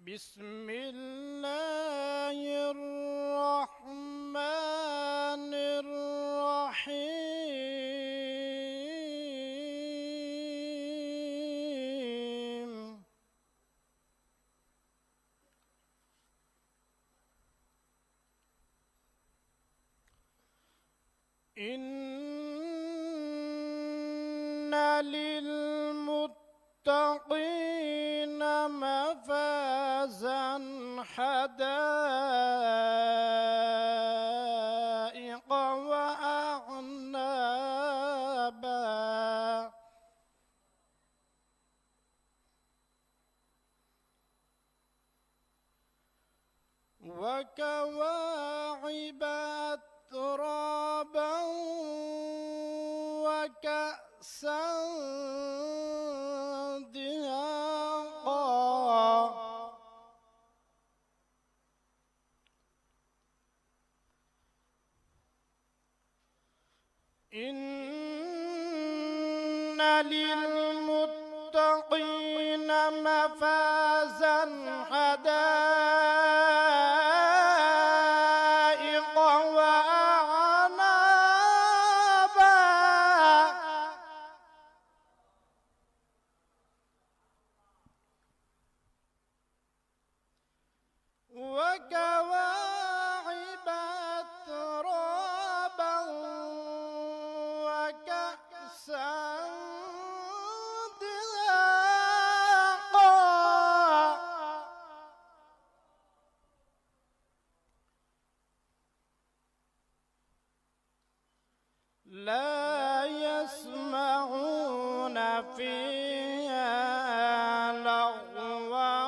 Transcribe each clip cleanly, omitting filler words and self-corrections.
بسم الله الرحمن الرحيم إن للمتقين مفازا حدائق وأعنابا وكواعب أترابا وكأسا دهاقا إن للمتقين مفازا حدائق وأعنابا وكواعب أترابا وكأسا دهاقا لا يسمعون فيها لغوا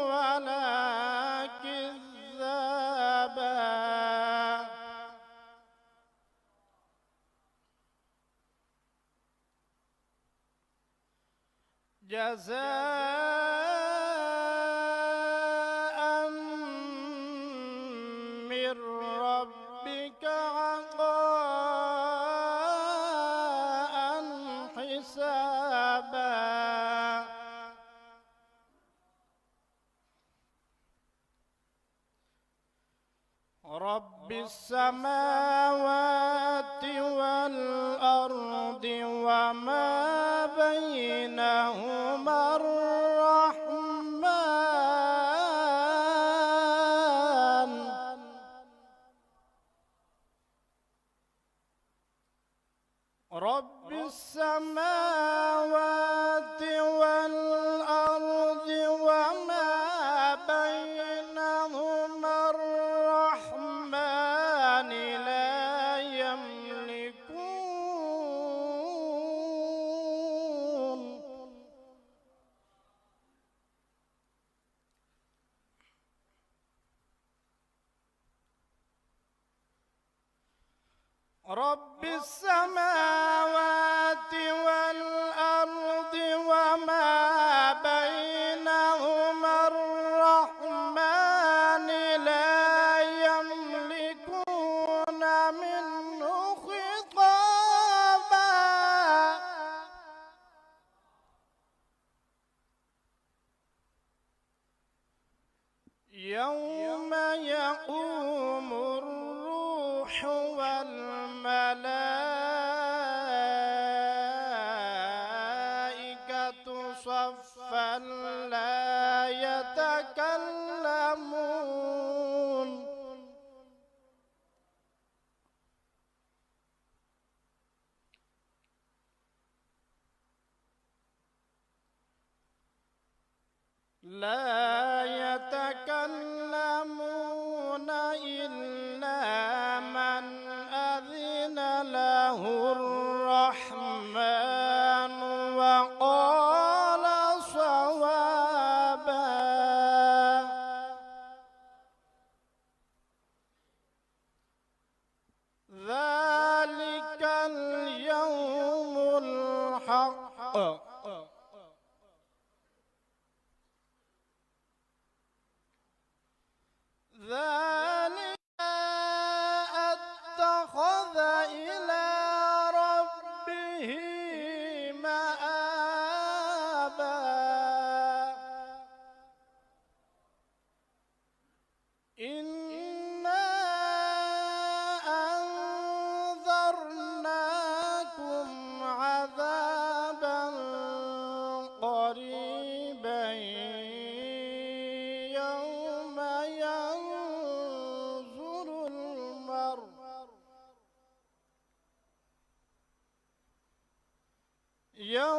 ولا كذابا جزاء من ربك عطاء حسابا رب السماوات والأرض وما بينهما الرحمن رب السماوات والأرض وما بينهما الرحمن لا يملكون رب السماوات والأرض وما بينهما الرحمن لا يملكون منه خطابا يوم يقوم الروح والملائكة صفا لا يتكلمون إلا من أذن له الرحمن وقال صوابا ذلك اليوم الحق يوم